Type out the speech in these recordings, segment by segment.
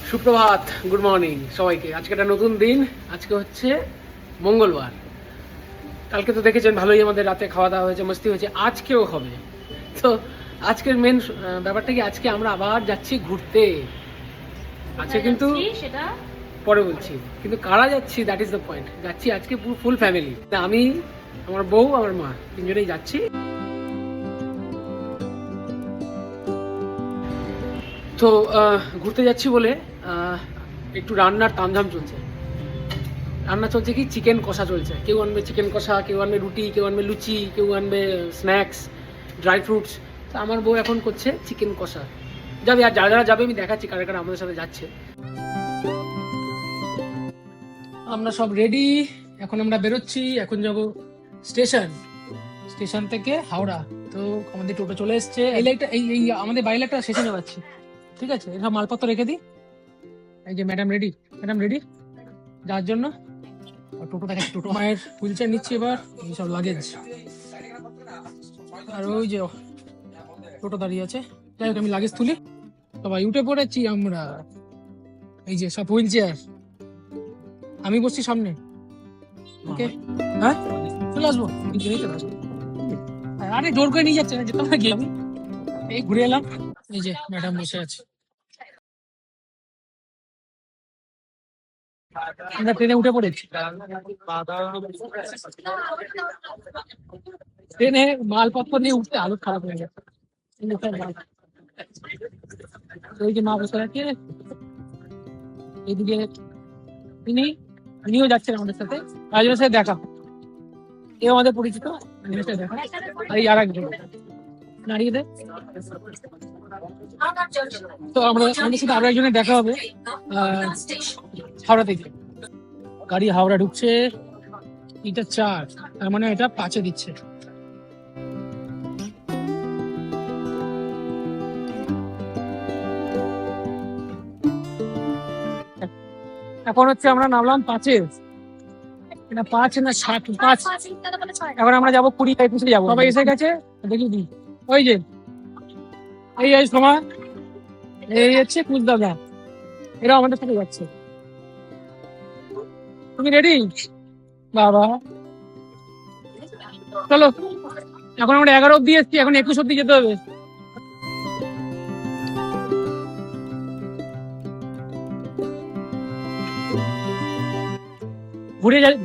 সুপ্রভাত, good morning সবাইকে। আজকে একটা নতুন দিন। আজকে হচ্ছে মঙ্গলবার। কালকে তো দেখেছেন ভালোই আমাদের রাতে খাওয়া দাওয়া হয়েছে, মস্তি হয়েছে, আজকেও হবে। তো আজকের মেন ব্যাপারটা কি, আজকে আমরা আবার যাচ্ছি ঘুরতে। আজকে কিন্তু সেটা পরে বলছি, কিন্তু কারা যাচ্ছি দ্যাট ইজ দ্য পয়েন্ট। যাচ্ছি আজকে পুরো ফুল ফ্যামিলি, আমি, আমার বউ, আমার মা, তিনজনেই যাচ্ছি। তো ঘুরতে যাচ্ছি বলে একটু রান্নার তামঝাম চলছে। রান্না চলছে কি, চিকেন কষা চলছে। কেউ আনবে চিকেন কষা, কেউ আনবে রুটি, কেউ আনবে লুচি, কেউ আনবে স্ন্যাক্স, ড্রাই ফ্রুটস। তো আমার বউ এখন করছে চিকেন কষা। যাবে, আর যারা যারা যাবে আমি দেখাচ্ছি কারা কারা আমাদের সাথে যাচ্ছে। আমরা সব রেডি, এখন আমরা বেরোচ্ছি। এখন যাব স্টেশন, স্টেশন থেকে হাওড়া। তো আমাদের টোটো চলে এসছে। এই লাইটটা, এই আমাদের বাইরে একটা স্টেশনে যাচ্ছি, ঠিক আছে? এসব মালপত্র রেখে দিই। এই যে ম্যাডাম রেডি, ম্যাডাম রেডি যাওয়ার জন্য। টোটো দেখাচ্ছি, টোটো মায়ের হুইল চেয়ার নিচ্ছি এবার, এইসব লাগেজ। আর ওই যে টোটো দাঁড়িয়ে আছে। যাই হোক, আমি লাগেজ তুলি। সবাই উঠে পড়েছি আমরা। এই যে সব হুইল চেয়ার, আমি বসছি সামনে। ওকে, হ্যাঁ চলে আসবো, আরে জোর করে নিয়ে যাচ্ছে না, যেতাম না গিয়ে। আমি এই ঘুরে এলাম। এই যে ম্যাডাম বসে আছে। আমরা ট্রেনে উঠে পড়েছি। ট্রেনে মালপত্র নিয়ে উঠতে হালত খারাপ হয়ে গেছে। ওই যে মা বসে আছে, এদিকে ইনিও যাচ্ছেন আমাদের সাথে। রাজনের সাথে দেখা, এও আমাদের পরিচিত। দেখা আর এই আর একজন নাড়িয়ে দেয়। তো আমাদের সাথে আরো একজনের দেখা হবে হাওড়া থেকে। গাড়ি হাওড়া ঢুকছে, এটা 4, তার মানে এটা 5-এ দিচ্ছে। এখন হচ্ছে আমরা নামলাম 5-এ, এটা 5 না 7, 5। এখন আমরা যাবো 20-21-এ যাবো। সবাই এসে গেছে, দেখি দি। ওই যে এই সময় এই হচ্ছে কুচ দাদা, এরা আমাদের সাথে যাচ্ছে। তুমি রেডি বাবা? চলো, এখন আমরা 11 অব্দি এসছি, এখন 21 অব্দি যেতে হবে।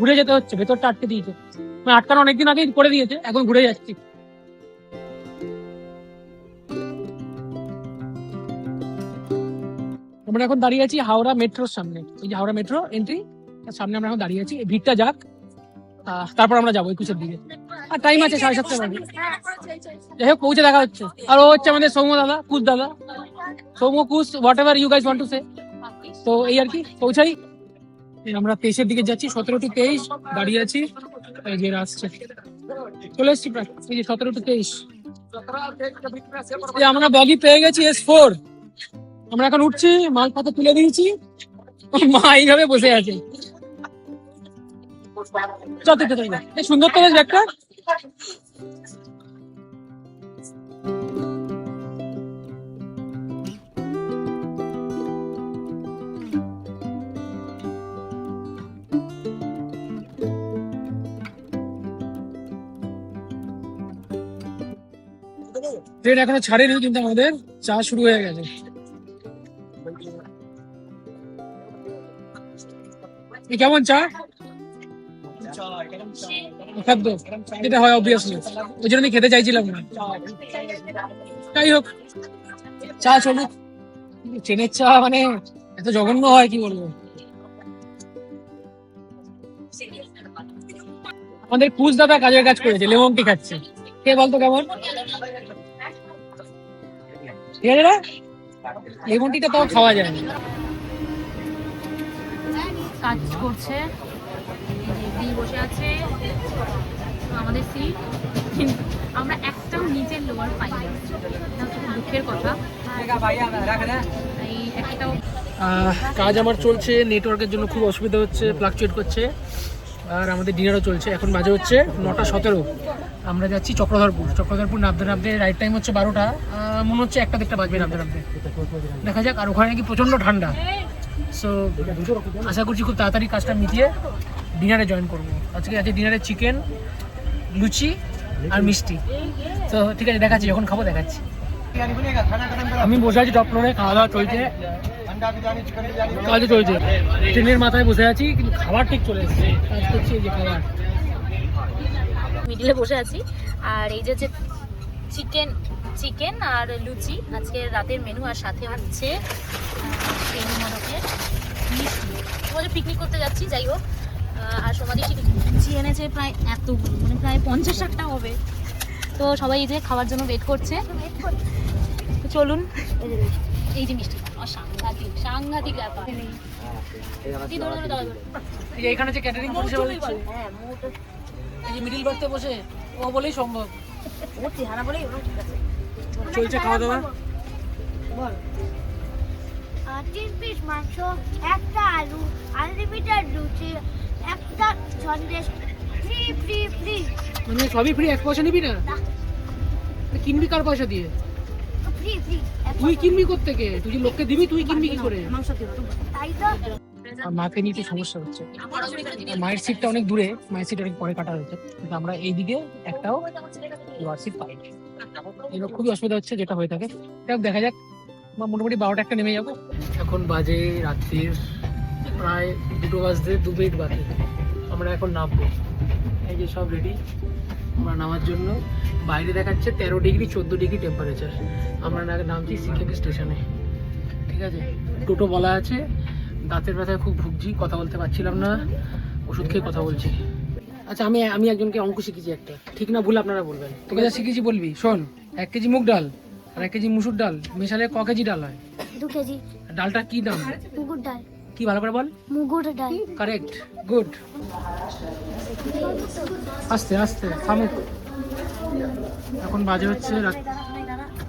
ঘুরে যেতে হচ্ছে, ভেতরটা আটকে দিয়েছে। আটকানো অনেকদিন আগেই করে দিয়েছে, এখন ঘুরে যাচ্ছি। আমরা এখন দাঁড়িয়ে আছি হাওড়া মেট্রোর সামনে। এই যে হাওড়া মেট্রো এন্ট্রি, তার সামনে আমরা এখন দাঁড়িয়ে আছি। ভিড়টা যাক, তারপর আমরা যাবো 21-এর দিকে। আর টাইম আছে 7:30 বাজে। যাই হোক, পৌঁছে দেখা হচ্ছে। আর ও হচ্ছে আমাদের সৌম্য দাদা, কুশ দাদা, Soumya Kush, whatever you guys want to say. তো এই আর কি, পৌঁছাই। আমরা 23-এর দিকে যাচ্ছি, 17-23 দাঁড়িয়ে আছি। এই যে আসছে, চলে এসছি প্রায়। এই যে 17-23, আমরা বগি পেয়ে গেছি S4। আমরা এখন উঠছি, মালপত্র তুলে দিয়েছি, মা এইভাবে বসে আছে। সুন্দর তো বেশ ব্যাগটা। ট্রেন এখনো ছাড়েনি, কিন্তু আমাদের চা শুরু হয়ে গেছে। কেমন চা? খাদ্য যেটা হয় অবভিয়াসলি, ওই জন্য আমি খেতে চাইছিলাম না। যাই হোক, চা চলুক। ট্রেনের চা মানে এত জঘন্য হয়, কি বলবো। আমাদের কুশ দাদা কাজের কাজ করেছে, লেমন টি খাচ্ছে। কে বলতো কেমন? ঠিক আছে না, লেমন টিটা তাও খাওয়া যায় না। কাজ করছে, বসে আছে আমাদের সিট, কিন্তু আমরা একটাও নিচের লোয়ার পাই না। দুঃখের কথা। এই একটাও কাজ আমার চলছে, নেটওয়ার্কের জন্য খুব অসুবিধা হচ্ছে, ফ্লাকচুয়েট করছে। আর আমাদের ডিনারও চলছে। এখন বাজে হচ্ছে 9:17। আমরা যাচ্ছি চক্রধরপুর নামতে নামতে রাইট টাইম হচ্ছে 12টা, মনে হচ্ছে 1টা বাজবে নামতে নামতে, দেখা যাক। আর ওখানে নাকি প্রচণ্ড ঠান্ডা, সো আশা করছি খুব তাড়াতাড়ি কাজটা মিটিয়ে ডিনারে জয়েন করবো। আজকে আছে ডিনারে চিকেন, লুচি আর মিষ্টি। তো ঠিক আছে, দেখাচ্ছি যখন খাবো দেখাচ্ছি। আমি বসে আছি টপ ফ্লোরে, খাওয়া দাওয়া চলছে, কাজও চলছে। ট্রেনের মাথায় বসে আছি কিন্তু খাবার ঠিক চলে এসেছে, কাজ করছি এই যে খাবার। মিডিলে বসে আছি আর এই যে চিকেন আর লুচি আজকে রাতের মেনু, আর সাথে হচ্ছে সেই মদকের মিষ্টি। তোমাদের পিকনিক করতে যাচ্ছি, যাই হোক। আর সমাধি লুচি এনেছে প্রায় এতগুলো, মানে প্রায় 50-60টা হবে। তো সবাই এই যে খাওয়ার জন্য ওয়েট করছে। তো চলুন, এই যে মিষ্টি সাংঘাতিক ব্যাপার। এই যে এখানে যে ক্যাটারিং পরিষেবা দিচ্ছে, এই যে মিডিল বার্থে বসে, ও বলেই সম্ভব। চলছে খাওয়া দাওয়া। 3 পিস মাংস, একটা আলু, আনলিমিটেড লুচি, একটা সন্দেশ, ফ্রি। মানে সবই ফ্রি, 1 পয়সা নিবি না? কিনবি কার পয়সা দিয়ে? ফ্রি তুই কিনবি কোত্থেকে? তুই যে লোককে দিবি, তুই কিনবি কি করে? তাই তো। আর মাকে নিয়ে একটু সমস্যা হচ্ছে, মায়ের সিটটা অনেক দূরে, মায়ের সিট অনেক পরে কাটা হয়েছে, কিন্তু আমরা এইদিকে একটাও সিট পাই। এগুলো খুবই অসুবিধা হচ্ছে, যেটা হয়ে থাকে। দেখা যাক, মোটামুটি 12টা-1টা নেমে যাবো। এখন বাজে রাত্রির প্রায় 2 বাজতে 2 মিনিট বাকি। আমরা এখন নামবো, এই যে সব রেডি আমরা নামার জন্য। বাইরে দেখাচ্ছে 13 ডিগ্রি 14 ডিগ্রি টেম্পারেচার। আমরা নামছি সিকিম স্টেশনে, ঠিক আছে। টোটো বলা আছে, দাঁতের ব্যথায় খুব ভুগছি, কথা বলতে পারছিলাম না, ওষুধ খেয়ে কথা বলছি। আচ্ছা, আমি একজনকে অঙ্ক শিখেছি একটা, ঠিক না ভুল আপনারা বলবেন। তোকে যা শিখেছি বলবি, শোন। 1 কেজি মুগ ডাল আর 1 কেজি মুসুর ডাল মেশালে ক কেজি ডাল হয়? 2 কেজি। ডালটা কি দাম? মুগুর ডাল। কি ভালো করে বল। মুগুর ডাল। Correct, good. আস্তে আস্তে থামুক। এখন বাজে হচ্ছে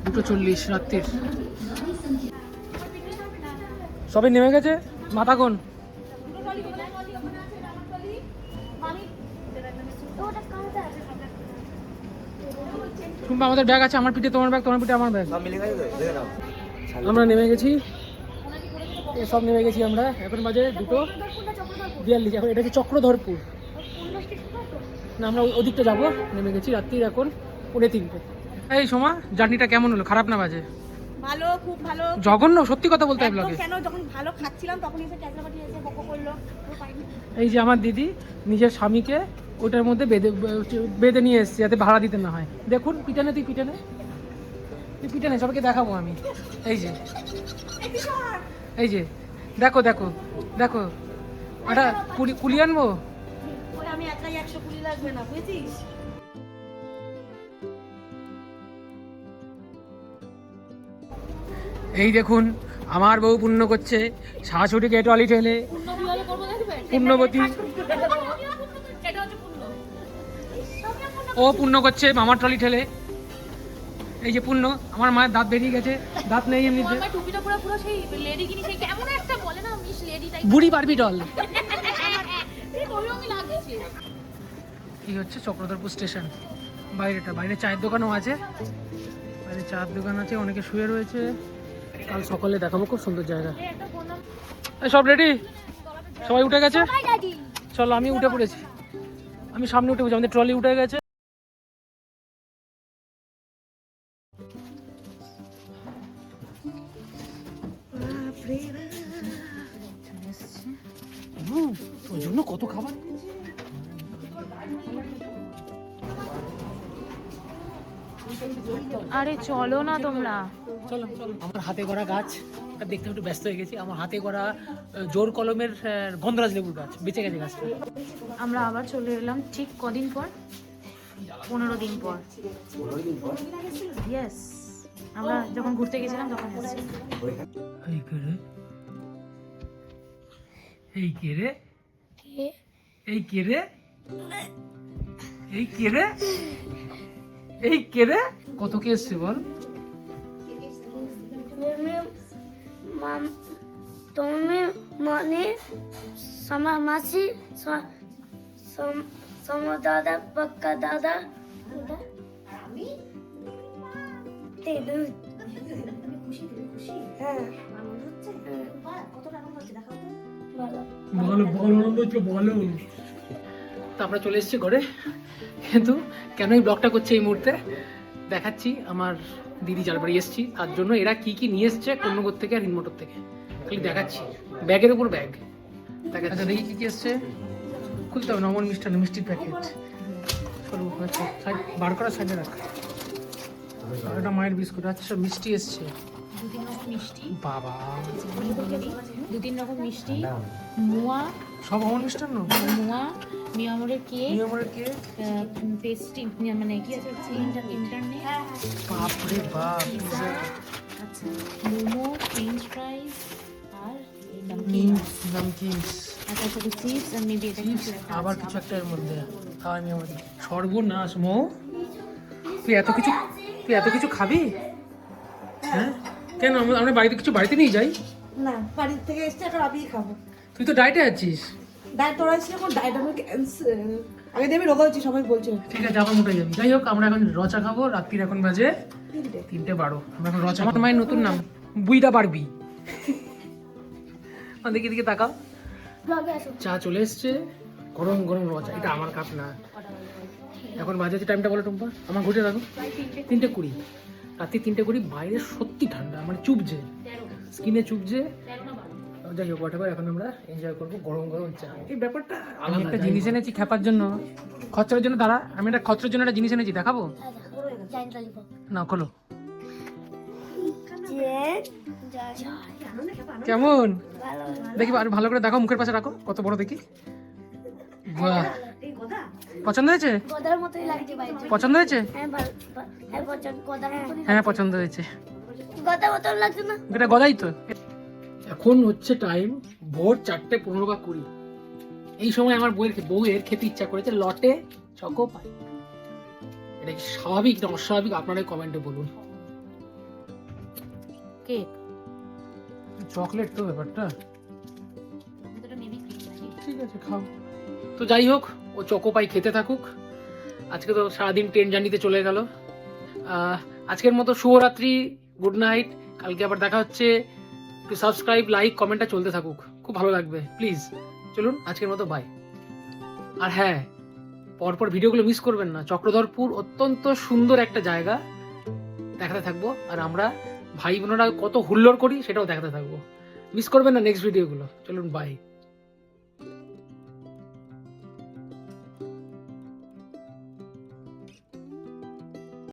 2:40 রাত্রির। সবাই নেমে গেছে, মাথা কোন? শুনবা, আমাদের ব্যাগ আছে, আমার পিঠে তোমার ব্যাগ, তোমার পিঠে আমার ব্যাগ। আমরা নেমে গেছি, সব নেমে গেছি আমরা। এখন বাজে 2:42। এখন এটা হচ্ছে চক্রধরপুর না, আমরা ওদিকটা যাবো। নেমে গেছি রাত্রির এখন 3:45। এই সোমা, জার্নিটা কেমন হলো? খারাপ না বাজে? ভালো, খুব ভালো। জঘন্য, সত্যি কথা বলতে হয় ব্লগে। কেন, যখন ভালো খাচ্ছিলাম তখন এসে ক্যাসলাবাটি এসে বকো করলো। এই যে আমার দিদি নিজের স্বামীকে ওটার মধ্যে বেঁধে নিয়ে এসছে যাতে ভাড়া দিতে না হয়। দেখুন, পিটানে, তুই পিটানে সবাইকে দেখাবো আমি। এই যে দেখো একটা কুলি আনবো। ওই আমি একাই 120 লাগবে না, বুঝেছিস? এই দেখুন, আমার বউ পুণ্য করছে, শাশুড়িকে টলি ঠেলে। পুণ্যবতী ও পুণ্য করছে মামার ট্রলি ঠেলে। এই যে পুণ্য, আমার মায়ের দাঁত বেরিয়ে গেছে, দাঁত নেই এমনিতে। টুপিটা পুরো সেই লেডি কিনি, সেই কেমন একটা বলে না মিস লেডি টাইপ, বুড়ি বারবি ডল। ঠিক ওইরকমই লাগছে। এই হচ্ছে চক্রধরপুর স্টেশন। বাইরে চায়ের দোকানও আছে, বাইরে চায়ের দোকান আছে, অনেকে শুয়ে রয়েছে। কাল সকালে দেখাবো, খুব সুন্দর জায়গা। সব রেডি, সবাই উঠে গেছে। চলো, আমি উঠে পড়েছি, আমি সামনে উঠে পড়েছি, আমাদের ট্রলি উঠে গেছে। ওর জন্য কত খাবার। আরে চলো না তোমরা। চলো, আমার হাতে গড়া গাছ, দেখতে একটু ব্যস্ত হয়ে গেছি। আমার হাতে গড়া জোর কলমের গন্ধরাজ লেবুর গাছ বেঁচে গেছে গাছটা। আমরা আবার চলে এলাম ঠিক কদিন পর, 15 দিন পর। ইয়েস, আমরা যখন ঘুরতে গেছিলাম তখন এসেছি। এই কে রে? কত কে এসছে বল? তুমি মানে আমার মাসি সোম দাদা পাক্কা দাদা তেনু হ্যাঁ কতটা আনন্দ হচ্ছে দেখাও তো। ভালো বলো তো আমরা চলে এসেছি ঘরে, কিন্তু কেন এই ব্লগটা করছে এই মুহূর্তে দেখাচ্ছি। আমার দিদি যার বাড়ি এসেছি তার জন্য এরা কি কি নিয়ে এসছে কন্যগর থেকে আর হিনমোটর থেকে, খালি দেখাচ্ছি। ব্যাগের উপর ব্যাগ দেখাচ্ছি। আচ্ছা দেখি কি কি এসছে, খুলতে হবে। নমন মিষ্টান্ন, মিষ্টির প্যাকেট। চলো আচ্ছা সাইড বার করা, সাইডে রাখ। আর এটা মায়ের বিস্কুট। আচ্ছা মিষ্টি এসছে, 2-3 রকম মিষ্টি, বাবা 2-3 রকম মিষ্টি, মোয়া, সব অমন মিষ্টান্ন। মোয়া, মিয়ামরের কেক, নিয়মের কেক, পেস্ট্রি, মানে কি আছে ইন্টারনেট, বাপরে বাপ, পিৎজা, আচ্ছা মোমো, ফ্রেঞ্চ ফ্রাইজ আর নামকিনস, আচ্ছা সাথে চিপস আর মেবি এটা কিছু একটা আবার কিছু একটা এর মধ্যে খাওয়ানি আমাদের। সর্বনাশ মো, তুই এত কিছু খাবি? হ্যাঁ কেন? আমরা বাড়িতে নিয়ে যাই। না বাড়ির থেকে এসছে এখন আমি খাবো। তুই তো ডায়েটে আছিস। ডায়েট তোরা ছিল এখন ডায়েট আমার ক্যান্সেল। আগে দিয়ে আমি রোগা হচ্ছি সবাই বলছে। ঠিক আছে আবার মোটে যাবি। যাই হোক আমরা এখন রচা খাবো। রাত্রির এখন বাজে 3:12। আমরা এখন রচা। আমার মায়ের নতুন নাম বুইদা পারবি। দেখি দিকে তাকাও। ব্লগে আসো চা চলে এসছে, গরম গরম রচা। এটা আমার কাপ না। এখন বাজে টাইমটা বলো টুম্পা, আমার ঘুরে রাখো। 3:20 রাত্রি 3:20। বাইরে সত্যি ঠান্ডা, মানে চুপছে, স্কিনে চুপছে। যাই হোক whatever, এখন আমরা এনজয় করবো গরম গরম চা। এই ব্যাপারটা আমি একটা জিনিস এনেছি খেপার জন্য, খচ্চরের জন্য। দাঁড়া, আমি একটা খচ্চরের জন্য একটা জিনিস এনেছি, দেখাবো জাইন ললিপপ না? খোলো। যে কেমন ভালো দেখি, আর ভালো করে দেখাও, মুখের পাশে রাখো, কত বড় দেখি। বাহ, এই কথা পছন্দ হয়েছে? গদার মতোই লাগছে বাইরে। পছন্দ হয়েছে? হ্যাঁ ভালো হ্যাঁ পছন্দ গদার মতোই হ্যাঁ পছন্দ হয়েছে। গদার মতন লাগছে না? এটা গদাই তো। এখন হচ্ছে টাইম ভোর 4:15 বা 20। এই সময় আমার বউয়ের খেতে ইচ্ছা করেছে লটে চকো পাই। এটা কি স্বাভাবিক না অস্বাভাবিক? আপনারা কমেন্টে বলুন। কেক, চকলেট তো ব্যাপারটা। এটা মেবি কেক নাকি? ঠিক আছে খাও। তো যাই হোক, ও চকো পাই খেতে থাকুক। আজকে তো সারাদিন ট্রেন জার্নিতে চলে গেল। আজকের মতো শুভরাত্রি, গুড নাইট। কালকে আবার দেখা হচ্ছে। একটু সাবস্ক্রাইব, লাইক, কমেন্টটা চলতে থাকুক, খুব ভালো লাগবে প্লিজ। চলুন আজকের মতো বাই। আর হ্যাঁ, পরপর ভিডিওগুলো মিস করবেন না। চক্রধরপুর অত্যন্ত সুন্দর একটা জায়গা, দেখাতে থাকবো। আর আমরা ভাই বোনেরা কত হুল্লোড় করি সেটাও দেখাতে থাকবো। মিস করবেন না নেক্সট ভিডিওগুলো। চলুন বাই।